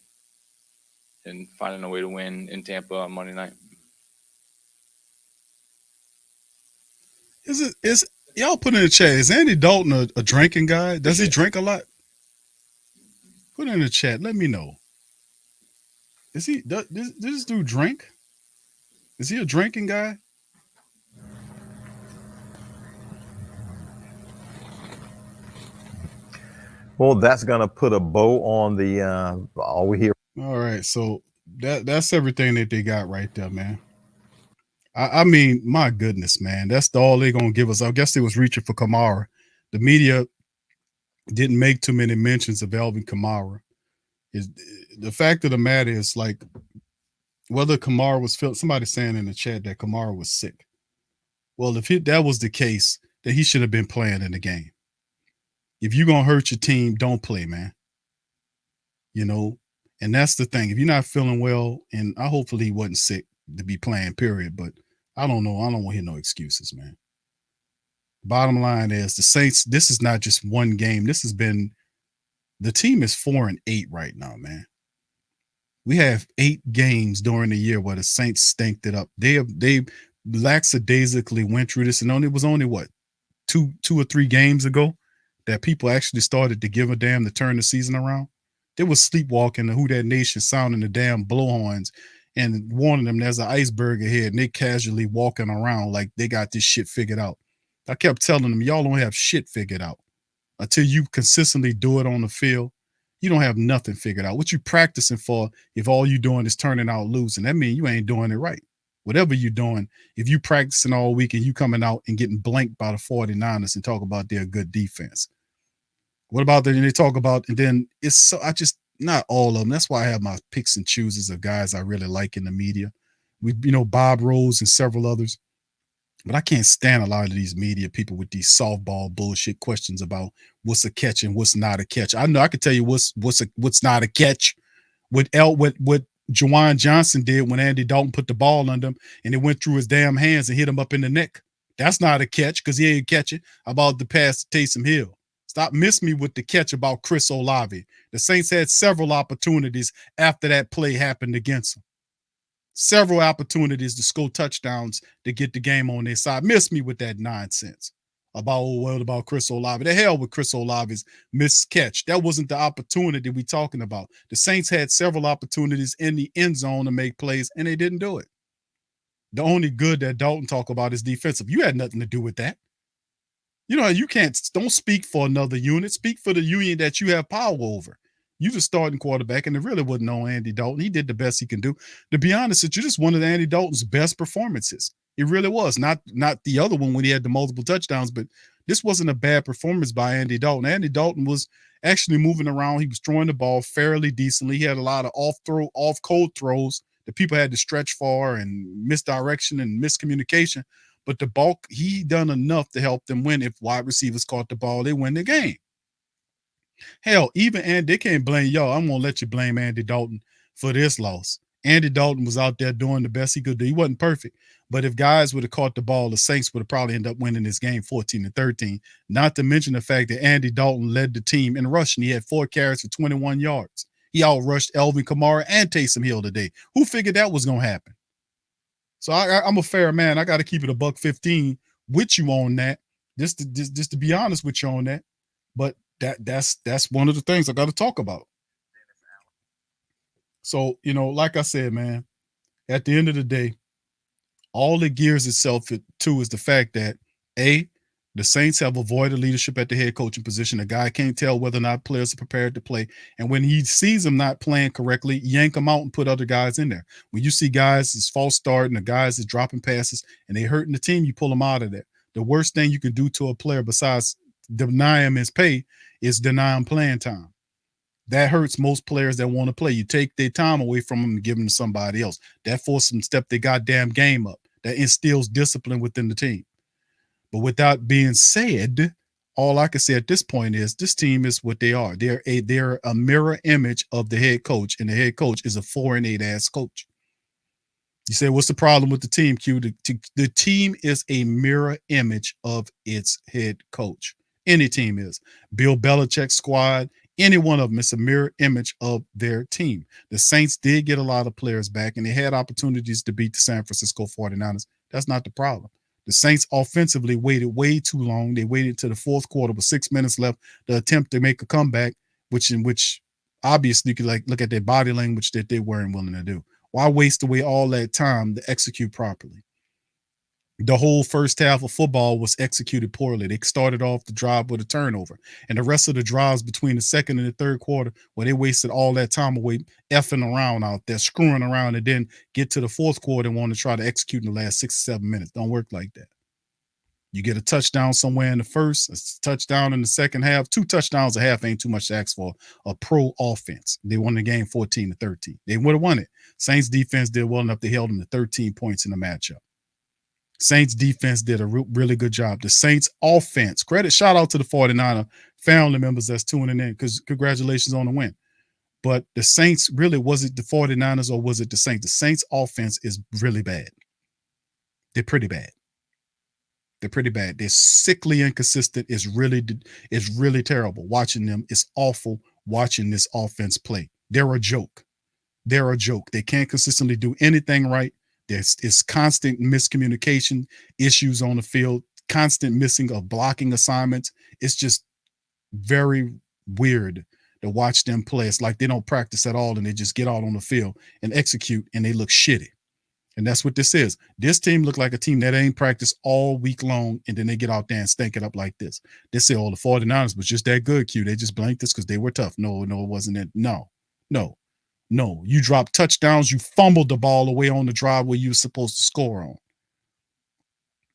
finding a way to win in Tampa on Monday night. Is y'all put in the chat? Is Andy Dalton a drinking guy? Does he drink a lot? Put it in the chat. Let me know. Does this dude drink? Is he a drinking guy? Well, that's gonna put a bow on the all we hear. All right, so that's everything that they got right there, man. I mean, my goodness, man, that's all they're gonna give us. I guess they was reaching for Kamara. The media didn't make too many mentions of Alvin Kamara. The fact of the matter is, like, whether Kamara was somebody saying in the chat that Kamara was sick. Well, if that was the case, then he should have been playing in the game. If you're gonna hurt your team, don't play, man. And that's the thing. If you're not feeling well, and hopefully he wasn't sick to be playing, period. But I don't know. I don't want to hear no excuses, man. Bottom line is the Saints, this is not just one game. The team is 4-8 right now, man. We have 8 games during the year where the Saints stanked it up. They lackadaisically went through this, and it was only what, two or three games ago that people actually started to give a damn to turn the season around. They was sleepwalking the Who That Nation, sounding the damn blowhorns and warning them there's an iceberg ahead, and they casually walking around like they got this shit figured out. I kept telling them, y'all don't have shit figured out. Until you consistently do it on the field, you don't have nothing figured out. What you practicing for if all you doing is turning out losing? That means you ain't doing it right. Whatever you're doing, if you practicing all week and you coming out and getting blanked by the 49ers and talk about their good defense. What about that? And they talk about, and then it's so, I just, not all of them. That's why I have my picks and chooses of guys I really like in the media. We, Bob Rose and several others. But I can't stand a lot of these media people with these softball bullshit questions about what's a catch and what's not a catch. I know I can tell you what's not a catch. What Juwan Johnson did when Andy Dalton put the ball on him and it went through his damn hands and hit him up in the neck. That's not a catch because he ain't catch it. About the pass to Taysom Hill. Stop missing me with the catch about Chris Olave. The Saints had several opportunities after that play happened against them. Several opportunities to score touchdowns to get the game on their side. Miss me with that nonsense about Chris Olave. The hell with Chris Olave's missed catch. That wasn't the opportunity we talking about. The Saints had several opportunities in the end zone to make plays, and they didn't do it. The only good that Dalton talk about is defensive. You had nothing to do with that. You don't speak for another unit. Speak for the union that you have power over. You the starting quarterback, and it really wasn't on Andy Dalton. He did the best he can do. To be honest, it's just one of Andy Dalton's best performances. It really was. Not the other one when he had the multiple touchdowns, but this wasn't a bad performance by Andy Dalton. Andy Dalton was actually moving around. He was throwing the ball fairly decently. He had a lot of off cold throws that people had to stretch for and misdirection and miscommunication. But the bulk, he done enough to help them win. If wide receivers caught the ball, they win the game. Hell, even Andy, they can't blame y'all. I'm going to let you blame Andy Dalton for this loss. Andy Dalton was out there doing the best he could do. He wasn't perfect, but if guys would have caught the ball, the Saints would have probably ended up winning this game 14-13. Not to mention the fact that Andy Dalton led the team in rushing. He had 4 carries for 21 yards. He outrushed Alvin Kamara and Taysom Hill today. Who figured that was going to happen? So I'm a fair man. I got to keep it $115 with you on that. Just to be honest with you on that. But that's one of the things I got to talk about. So, like I said, man, at the end of the day, all it gears itself to is the fact that the Saints have avoided leadership at the head coaching position. A guy can't tell whether or not players are prepared to play. And when he sees them not playing correctly, yank them out and put other guys in there. When you see guys is false starting, the guys is dropping passes, and they hurting the team, you pull them out of there. The worst thing you can do to a player besides deny him his pay is deny him playing time. That hurts most players that want to play. You take their time away from them and give them to somebody else. That forces them to step their goddamn game up. That instills discipline within the team. But with that being said, all I can say at this point is this team is what they are. They're a mirror image of the head coach, and the head coach is a 4-8 ass coach. You say, what's the problem with the team, Q? The team is a mirror image of its head coach. Any team is. Bill Belichick's squad, any one of them, it's a mirror image of their team. The Saints did get a lot of players back, and they had opportunities to beat the San Francisco 49ers. That's not the problem. The Saints offensively waited way too long. They waited to the fourth quarter with 6 minutes left to attempt to make a comeback, which obviously you could look at their body language that they weren't willing to do. Why waste away all that time to execute properly? The whole first half of football was executed poorly. They started off the drive with a turnover, and the rest of the drives between the second and the third quarter, where they wasted all that time away effing around out there, screwing around, and then get to the fourth quarter and want to try to execute in the last 6 or 7 minutes. Don't work like that. You get a touchdown somewhere in the first, a touchdown in the second half. 2 touchdowns a half ain't too much to ask for a pro offense. They won the game 14-13. They would have won it. Saints defense did well enough. They held them to 13 points in the matchup. Saints defense did a really good job. The Saints offense, shout out to the 49er family members that's tuning in, because congratulations on the win. But the Saints, really, was it the 49ers or was it the Saints? The Saints offense is really bad. They're pretty bad. They're sickly inconsistent. It's really terrible. Watching them, it's awful watching this offense play. They're a joke. They can't consistently do anything right. There's constant miscommunication issues on the field, constant missing of blocking assignments. It's just very weird to watch them play. It's like they don't practice at all and they just get out on the field and execute and they look shitty. And that's what this is. This team looked like a team that ain't practiced all week long, and then they get out there and stank it up like this. They say, oh, the 49ers was just that good, Q. They just blanked us because they were tough. No, it wasn't it. No. You dropped touchdowns. You fumbled the ball away on the drive where you were supposed to score on.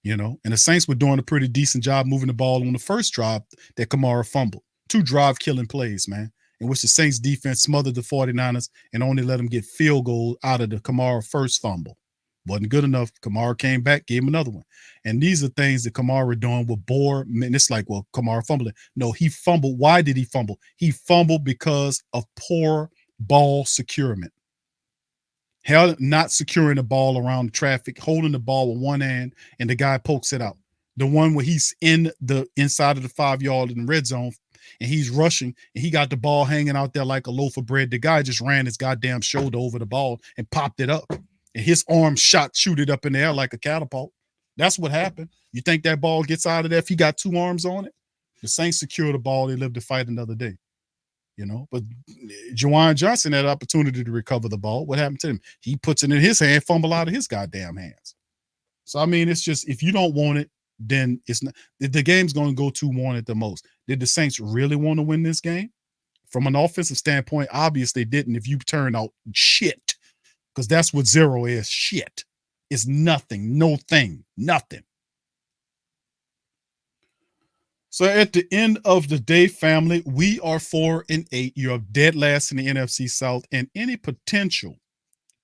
And the Saints were doing a pretty decent job moving the ball on the first drive that Kamara fumbled. 2 drive-killing plays, man, in which the Saints defense smothered the 49ers and only let them get field goal out of the Kamara first fumble. Wasn't good enough. Kamara came back, gave him another one. And these are things that Kamara doing with bore. Man, it's like, well, Kamara fumbling. No, he fumbled. Why did he fumble? He fumbled because of poor ball securement. Not securing the ball around the traffic, holding the ball with one hand, and the guy pokes it out. The one where he's in the inside of the 5-yard in the red zone, and he's rushing, and he got the ball hanging out there like a loaf of bread. The guy just ran his goddamn shoulder over the ball and popped it up. And his arm shoot it up in the air like a catapult. That's what happened. You think that ball gets out of there if he got 2 arms on it? The Saints secure the ball. They live to fight another day. But Juwan Johnson had an opportunity to recover the ball. What happened to him? He puts it in his hand, fumble out of his goddamn hands. So, I mean, it's just, if you don't want it, then it's not. The game's going to go to want it the most. Did the Saints really want to win this game? From an offensive standpoint, obviously they didn't if you turn out shit. Because that's what 0 is. Shit. It's nothing. No thing. Nothing. So at the end of the day, family, we are 4-8. You're dead last in the NFC South. And any potential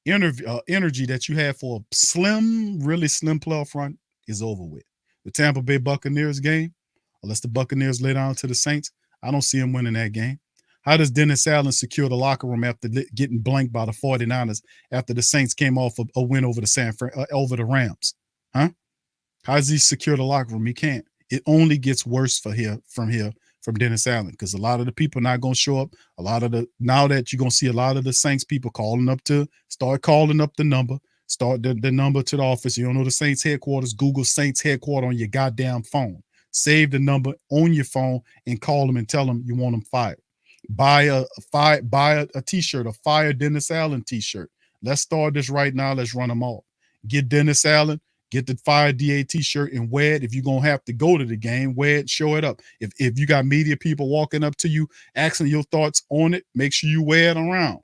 energy that you have for a really slim playoff run is over with. The Tampa Bay Buccaneers game, unless the Buccaneers lay down to the Saints, I don't see them winning that game. How does Dennis Allen secure the locker room after getting blanked by the 49ers after the Saints came off a win over over the Rams? Huh? How does he secure the locker room? He can't. It only gets worse from Dennis Allen, because a lot of the people are not going to show up. Now that you're going to see a lot of the Saints people start calling up the number, start the number to the office. You don't know the Saints headquarters, Google Saints headquarters on your goddamn phone. Save the number on your phone and call them and tell them you want them fired. Buy a t-shirt, a Fire Dennis Allen t-shirt. Let's start this right now. Let's run them off. Get Dennis Allen, get the Fire DA t-shirt and wear it. If you're going to have to go to the game, wear it, show it up. If you got media people walking up to you, asking your thoughts on it, make sure you wear it around.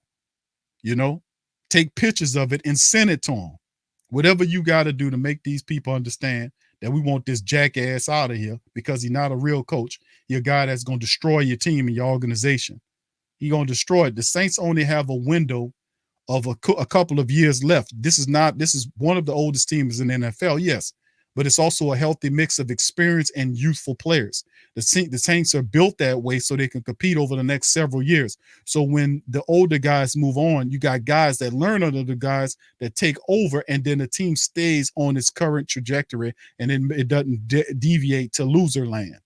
Take pictures of it and send it to them. Whatever you got to do to make these people understand that we want this jackass out of here, because he's not a real coach. He's a guy that's going to destroy your team and your organization. He's going to destroy it. The Saints only have a window of a couple of years left. This is one of the oldest teams in the NFL, yes, but it's also a healthy mix of experience and youthful players. The Saints are built that way so they can compete over the next several years. So when the older guys move on, you got guys that learn under the guys that take over, and then the team stays on its current trajectory, and it doesn't deviate to loser land.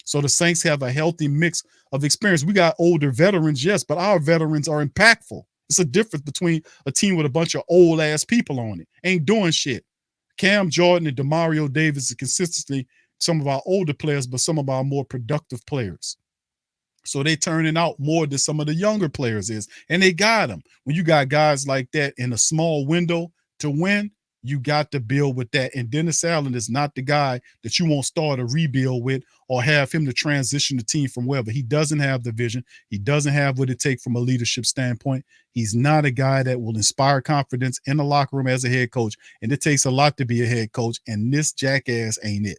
So the Saints have a healthy mix of experience. We got older veterans, yes, but our veterans are impactful. It's a difference between a team with a bunch of old ass people on it. Ain't doing shit. Cam Jordan and DeMario Davis are consistently some of our older players, but some of our more productive players. So they turning out more than some of the younger players is. And they got them. When you got guys like that in a small window to win, you got to build with that. And Dennis Allen is not the guy that you won't start a rebuild with or have him to transition the team from wherever. He doesn't have the vision. He doesn't have what it takes from a leadership standpoint. He's not a guy that will inspire confidence in the locker room as a head coach. And it takes a lot to be a head coach. And this jackass ain't it.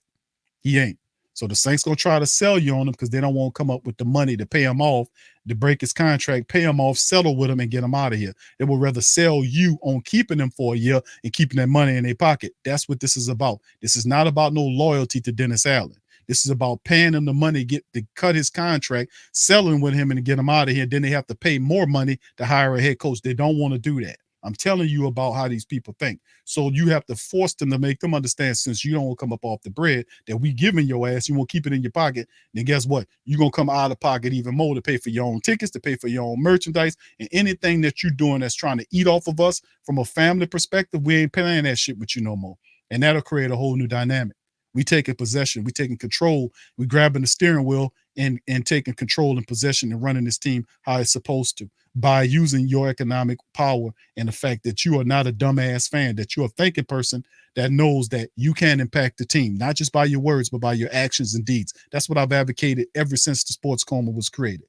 He ain't. So the Saints going to try to sell you on him because they don't want to come up with the money to pay him off, to break his contract, pay him off, settle with him, and get him out of here. They would rather sell you on keeping him for a year and keeping that money in their pocket. That's what this is about. This is not about no loyalty to Dennis Allen. This is about paying him the money, to cut his contract, selling with him, and to get him out of here. Then they have to pay more money to hire a head coach. They don't want to do that. I'm telling you about how these people think. So you have to force them to make them understand, since you don't want to come up off the bread that we giving your ass, you won't keep it in your pocket. Then guess what? You're going to come out of pocket even more to pay for your own tickets, to pay for your own merchandise, and anything that you're doing that's trying to eat off of us from a family perspective. We ain't playing that shit with you no more. And that'll create a whole new dynamic. We taking possession. We taking control. We grabbing the steering wheel and taking control and possession and running this team how it's supposed to by using your economic power and the fact that you are not a dumbass fan, that you're a thinking person that knows that you can impact the team, not just by your words, but by your actions and deeds. That's what I've advocated ever since the Sports Coma was created.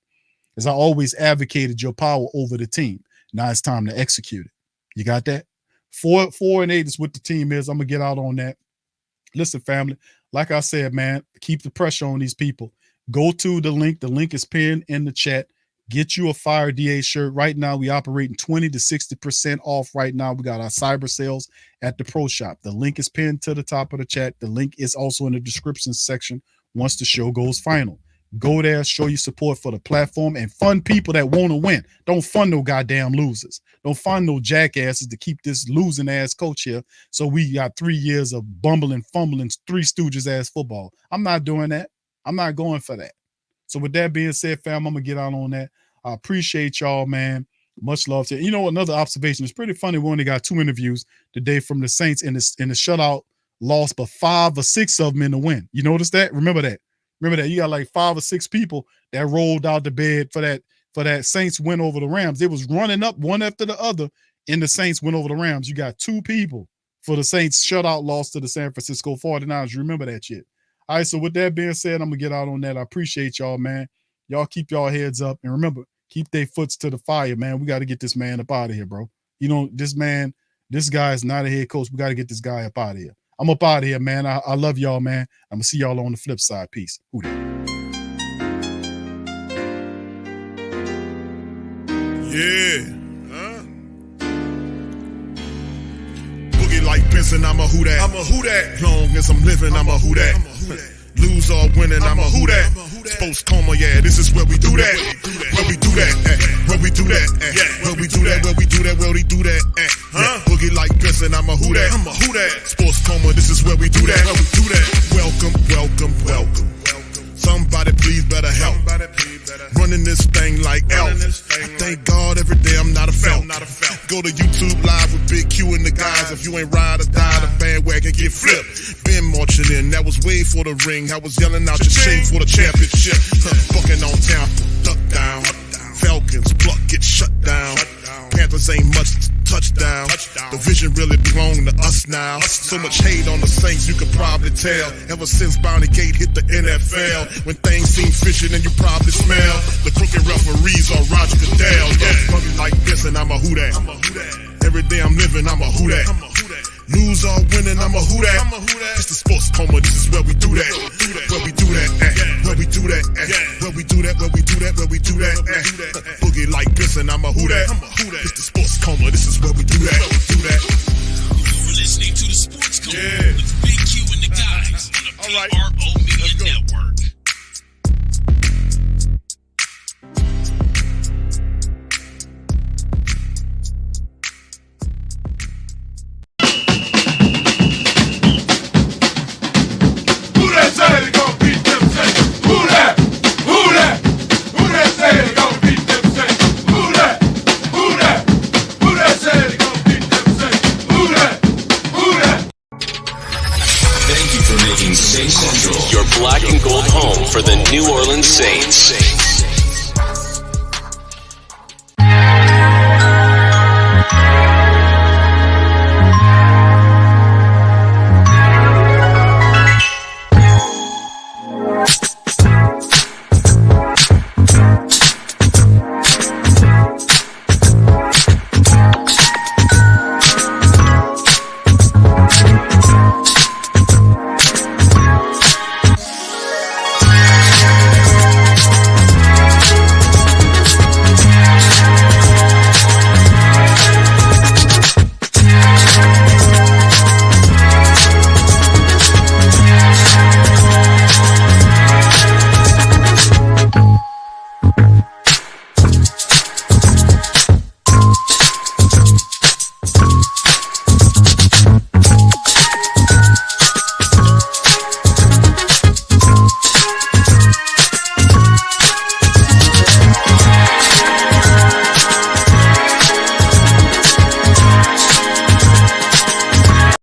As I always advocated your power over the team. Now it's time to execute it. You got that? 4-8 is what the team is. I'm going to get out on that. Listen, family, like I said, man, keep the pressure on these people. Go to the link. The link is pinned in the chat. Get you a Fire DA shirt. Right now, we operating 20 to 60% off right now. We got our cyber sales at the Pro Shop. The link is pinned to the top of the chat. The link is also in the description section once the show goes final. Go there, show your support for the platform, and fund people that want to win. Don't fund no goddamn losers. Don't fund no jackasses to keep this losing ass coach here. So we got 3 years of bumbling, fumbling, Three Stooges ass football. I'm not doing that. I'm not going for that. So with that being said, fam, I'm gonna get out on that. I appreciate y'all, man. Much love to you. You know, another observation. It's pretty funny. We only got 2 interviews today from the Saints in the shutout loss, but 5 or 6 of them in the win. You notice that? Remember that. Remember that you got like 5 or 6 people that rolled out the bed for that Saints win over the Rams. It was running up one after the other in the Saints win over the Rams. You got 2 people for the Saints shutout loss to the San Francisco 49ers. You remember that shit. All right, so with that being said, I'm going to get out on that. I appreciate y'all, man. Y'all keep y'all heads up. And remember, keep their foots to the fire, man. We got to get this man up out of here, bro. You know, this guy is not a head coach. We got to get this guy up out of here. I'm up out of here, man. I love y'all, man. I'm going to see y'all on the flip side. Peace. Who that? Yeah. Boogie like Benson, I'm a who that. I'm a who that. Long as I'm living, I'm a who that. Lose or winning, I'm a who that. Sports Coma, yeah, this is where we do that. Where we do that, where we do that, where we do that, where we do that, where we do that, Boogie like Benson, I'm a who that. I'm a who that. Sports Coma, this is where we do that. Where we do that. Welcome, welcome, welcome. Somebody please better help. Running this thing like Elf. I thank God every day I'm not a felt. Go to YouTube Live with Big Q and the guys. If you ain't ride or die, the bandwagon get flipped. Been marching in, that was way for the ring. I was yelling out your shame for the championship. Bucking on Tampa, duck down. Falcons, pluck, get shut down. Panthers ain't much touchdown. The vision really belong to us now. So much hate on the Saints, you could probably tell. Ever since Bounty Gate hit the NFL, when things seem fishy, then you probably smell the crooked referees or Roger Goodell. Yeah, fucking like this, and I'm a who that. Every day I'm living, I'm a who that. Lose or winning, I'm a who that. It's the Sports Coma, this is where we do that. Where we do that, where we do that, where we do that, where we do that, where we do that. Boogie like this, and I'm a who that. It's the Sports Coma, this is where we do that. You're listening to the Sports Coma with Big Q and the guys on the PRO Media Network. Your black and gold home for the New Orleans Saints.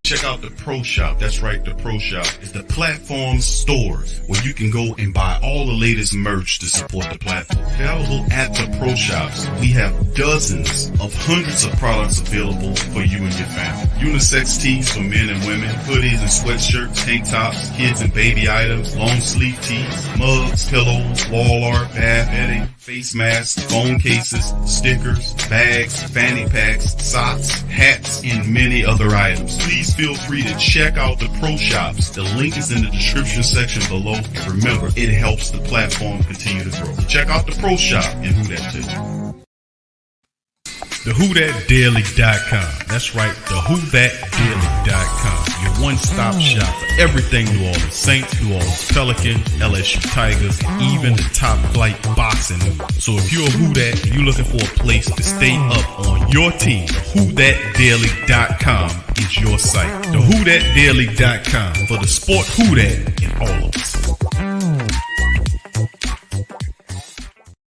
Check out the Pro Shop. That's right, the Pro Shop is the platform store where you can go and buy all the latest merch to support the platform. Available at the Pro Shops, we have dozens of hundreds of products available for you and your family. Unisex tees for men and women, hoodies and sweatshirts, tank tops, kids and baby items, long sleeve tees, mugs, pillows, wall art, bath bedding, face masks, phone cases, stickers, bags, fanny packs, socks, hats, and many other items. Please feel free to check out the Pro Shops. The link is in the description section below. And remember, it helps the platform continue to grow. Check out the Pro Shop and Who That too. TheWhoThatDaily.com. That's right, TheWhoThatDaily.com. Your one-stop shop for everything New Orleans Saints, New Orleans Pelicans, LSU Tigers, and even the top flight boxing news. So if you're a Who That and you're looking for a place to stay up on your team, TheWhoThatDaily.com is your site. TheWhoThatDaily.com for the sport Who That in all of us.